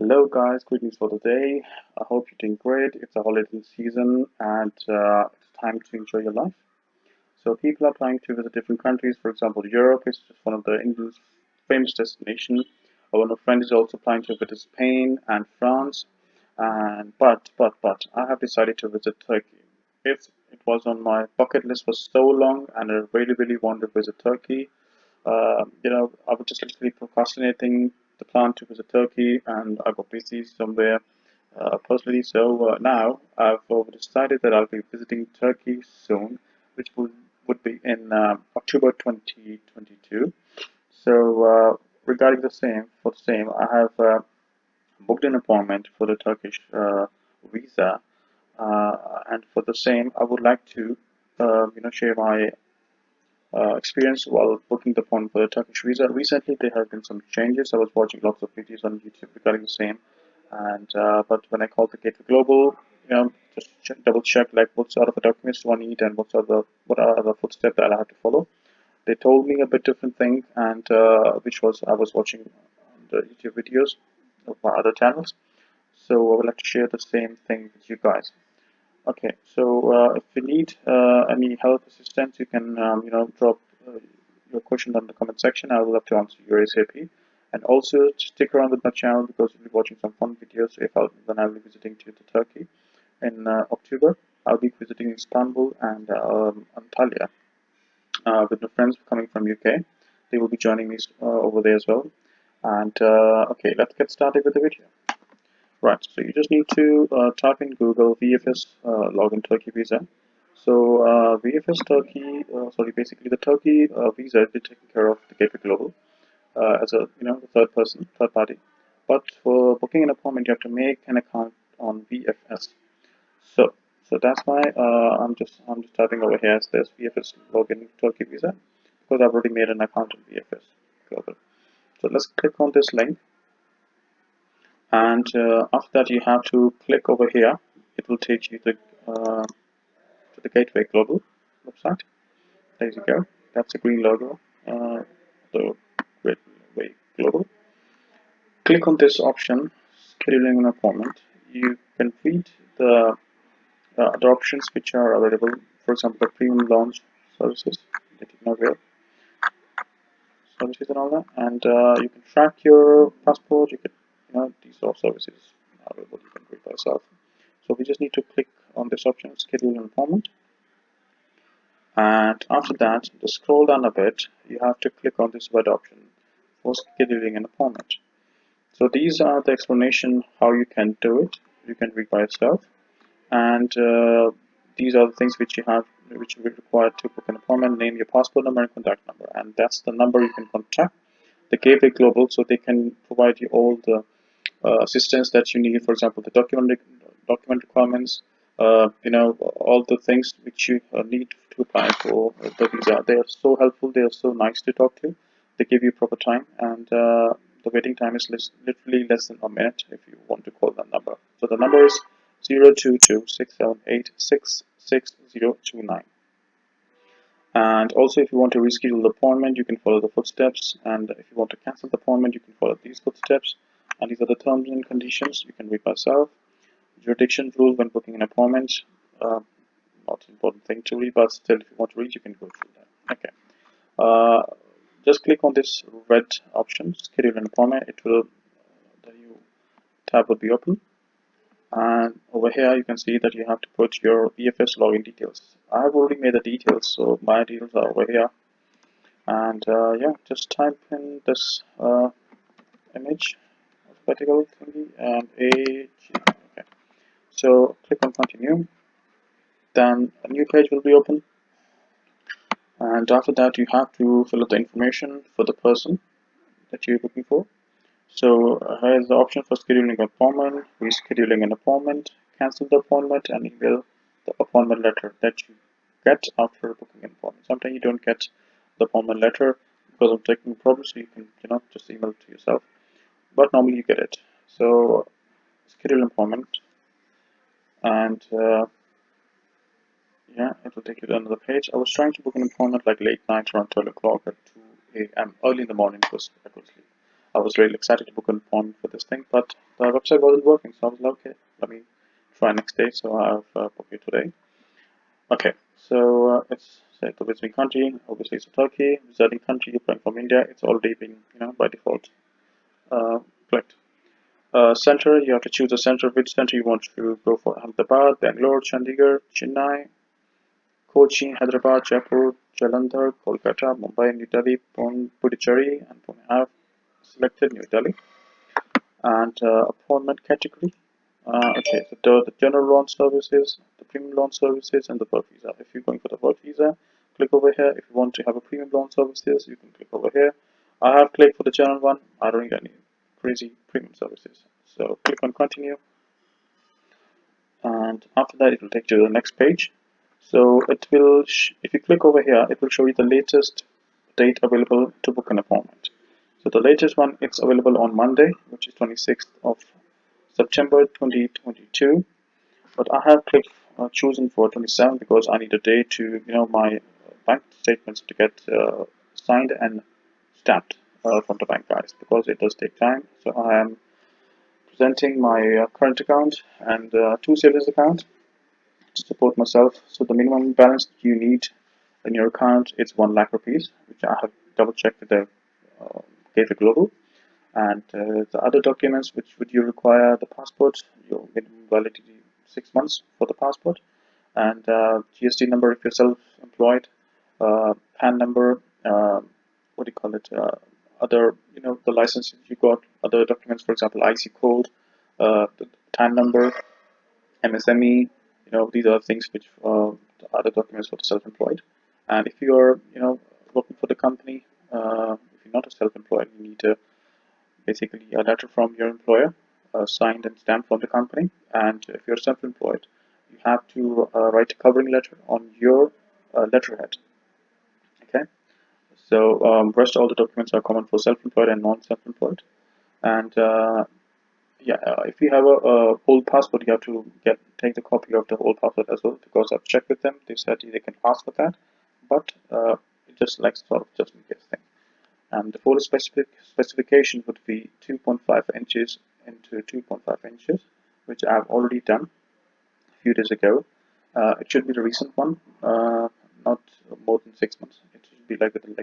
Hello guys, greetings for the day. I hope you're doing great. It's a holiday season and it's time to enjoy your life. So people are trying to visit different countries. For example, Europe is just one of the Indians' famous destinations. One of my friends is also planning to visit Spain and France. And but I have decided to visit Turkey. It was on my bucket list for so long, and I really want to visit Turkey. I was just literally procrastinating the plan to visit Turkey, and I got busy somewhere personally. So now I've decided that I'll be visiting Turkey soon, which would be in October 2022. So regarding for the same, I have booked an appointment for the Turkish visa, and for the same, I would like to share my experience while booking the appointment for the Turkish visa. Recently, there have been some changes. I was watching lots of videos on YouTube regarding the same, and but when I called the Gateway Global, just double check like what sort of documents do I need and what are the footsteps that I have to follow. They told me a bit different thing, and which was I was watching on the YouTube videos of my other channels. So I would like to share the same thing with you guys. Okay, so if you need any help, assistance, you can drop your question in the comment section. I would love to answer your ASAP. And also stick around with my channel because you'll be watching some fun videos. When I'll be visiting to Turkey in October, I'll be visiting Istanbul and Antalya with my friends coming from UK. They will be joining me over there as well. And okay, let's get started with the video. Right, so you just need to type in Google VFS login Turkey visa. So VFS Turkey, basically the Turkey visa is taken care of the Gateway Global as a the third party. But for booking an appointment, you have to make an account on VFS. So that's why I'm just typing over here as this VFS login Turkey visa because I've already made an account on VFS Global. So let's click on this link. And after that you have to click over here. It will take you to the Gateway Global website. There you go. That's the green logo, the Gateway Global. Click on this option, scheduling an appointment. You can read the options which are available. For example, the premium launch services that you can avail, services and all that, and you can track your passport. You can, these are services available. You can read by yourself. So we just need to click on this option, schedule an appointment. And after that, just scroll down a bit. You have to click on this word option for scheduling an appointment. So these are the explanation how you can do it. You can read by yourself. And these are the things which you require to book an appointment. Name your passport number and contact number, and that's the number you can contact the Gateway Global, so they can provide you all the assistance that you need. For example, the document requirements, all the things which you need to apply for the visa. They are so helpful. They are so nice to talk to. They give you proper time, and the waiting time is literally less than a minute if you want to call that number. So the number is 022-678-66029. And also, if you want to reschedule the appointment, you can follow the footsteps. And if you want to cancel the appointment, you can follow these footsteps. And these are the terms and conditions. You can read by yourself. Jurisdiction rule when booking an appointment. Not an important thing to read, but still, if you want to read, you can go through that. Okay. Just click on this red option, schedule an appointment. The new tab will be open. And over here you can see that you have to put your VFS login details. I have already made the details, so my details are over here. And yeah, just type in this image, alphabetical thingy, and AG. Okay. So click on continue. Then a new page will be open. And after that, you have to fill out the information for the person that you're looking for. So here's the option for scheduling an appointment, rescheduling an appointment, cancel the appointment, and email the appointment letter that you get after booking an appointment. Sometimes you don't get the appointment letter because of technical problems, so you can just email it to yourself. But normally you get it. So schedule an appointment, and yeah, it will take you to another page. I was trying to book an appointment like late night around 12 o'clock at 2 a.m. early in the morning because I could sleep. I was really excited to book an appointment for this thing, but the website wasn't working. So I was like, okay, let me try next day. So I've booked it today. Okay, so it's say the visiting country. Obviously, it's Turkey. Visiting country. You're playing from India. It's already been, by default clicked. Center. You have to choose a center. Which center you want to go for? Ahmedabad, Bangalore, Chandigarh, Chennai, Kochi, Hyderabad, Jaipur, Jalandhar, Kolkata, Mumbai, New Delhi, Puducherry, and Pune. I have selected New Delhi. And appointment category. Okay, so the general loan services, the premium loan services, and the work visa. If you're going for the work visa, click over here. If you want to have a premium loan services, you can click over here. I have clicked for the general one. I don't need any crazy premium services. So click on continue, and after that, it will take you to the next page. So it will, if you click over here, it will show you the latest date available to book an appointment. So the latest one, it's available on Monday, which is 26th of September 2022. But I have clicked chosen for 27 because I need a day to, my bank statements to get signed and stamped from the bank guys, because it does take time. So I am presenting my current account and two savings accounts to support myself. So the minimum balance you need in your account is 1 lakh rupees, which I have double checked with the Gateway Global. And the other documents which would you require: the passport, your minimum validity 6 months for the passport, and GST number if you're self-employed, PAN number, what do you call it? Other, the licenses you got, other documents, for example, IC code, the TAN number, MSME. These are things which the other documents for the self-employed. And if you are, working for the company, if you're not a self-employed, you need to basically a letter from your employer, signed and stamped from the company. And if you're self-employed, you have to write a covering letter on your letterhead. Okay, so rest all the documents are common for self-employed and non-self-employed. And if you have a old passport, you have to take the copy of the old passport as well, because I've checked with them. They said they can ask for that, but just like sort of just in case thing. And the photo specification would be 2.5 inches into 2.5 inches, which I've already done a few days ago. It should be the recent one, not more than 6 months. It should be like within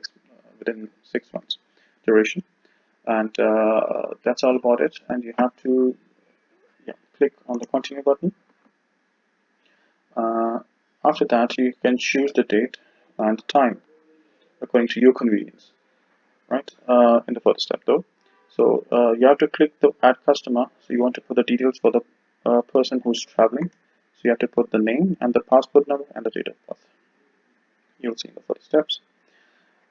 6 months duration. And that's all about it. And you have to click on the continue button. After that, you can choose the date and the time according to your convenience. Right, in the first step though. So you have to click the add customer. So you want to put the details for the person who's traveling. So you have to put the name and the passport number and the date of birth. You'll see in the first steps.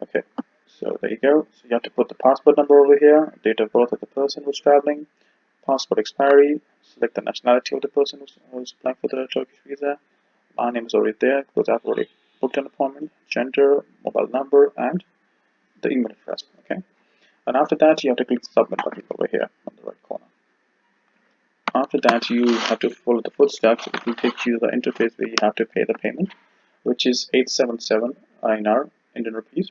Okay, so there you go. So you have to put the passport number over here, date of birth of the person who's traveling, passport expiry, select the nationality of the person who's applying for the Turkish visa. My name is already there because I've already booked an appointment, gender, mobile number, and the email address. Okay. And after that, you have to click the submit button over here on the right corner. After that, you have to follow the footsteps. It will take you to the interface where you have to pay the payment, which is 877 INR, Indian rupees.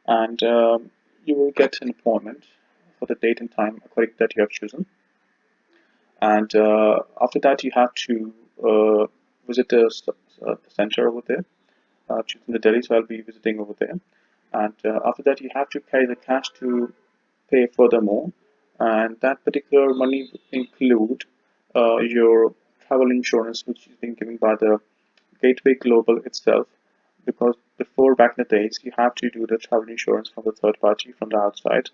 And you will get an appointment for the date and time according that you have chosen. And after that, you have to visit the center over there, choosing the Delhi, so I'll be visiting over there. And after that, you have to carry the cash to pay furthermore, and that particular money would include your travel insurance, which is being given by the Gateway Global itself. Because before, back in the days, you have to do the travel insurance from the third party from the outside.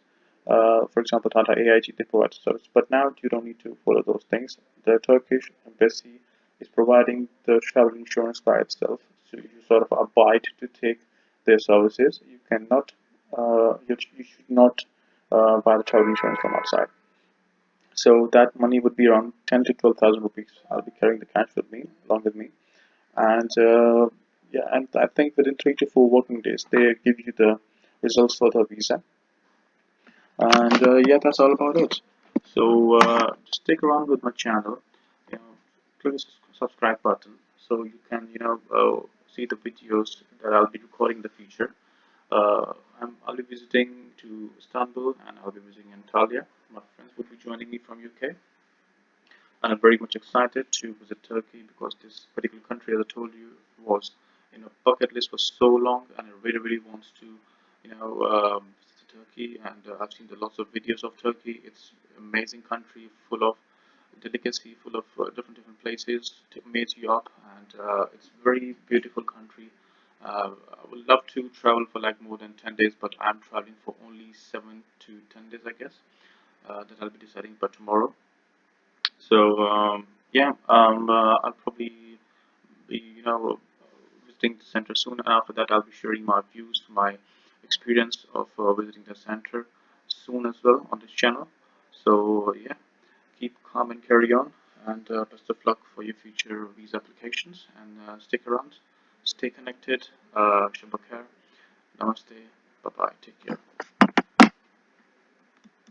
For example, Tata AIG, they provide the service, but now you don't need to follow those things. The Turkish embassy is providing the travel insurance by itself, so you sort of abide to take their services. You cannot, you should not buy the travel insurance from outside. So that money would be around 10 to 12,000 rupees. I'll be carrying the cash with me, along with me, and and I think within 3 to 4 working days they give you the results for the visa. And that's all about it. So just stick around with my channel. Click the subscribe button so you can see the videos that I'll be recording in the future. I'll be visiting to Istanbul, and I'll be visiting Antalya. My friends would be joining me from UK, and I'm very much excited to visit Turkey because this particular country, as I told you, was bucket list for so long, and I really really want to visit Turkey. And I've seen lots of videos of Turkey. It's an amazing country, full of delicacy, full of different places to amaze you up, and it's a very beautiful country. I would love to travel for like more than 10 days, but I'm traveling for only 7 to 10 days, I guess. That I'll be deciding by tomorrow. So yeah, I'll probably be visiting the center soon. And after that, I'll be sharing my views, my experience of visiting the center soon as well on this channel. So yeah, keep calm and carry on, and best of luck for your future visa applications. And stick around, stay connected. Shabakar, namaste, bye bye, take care.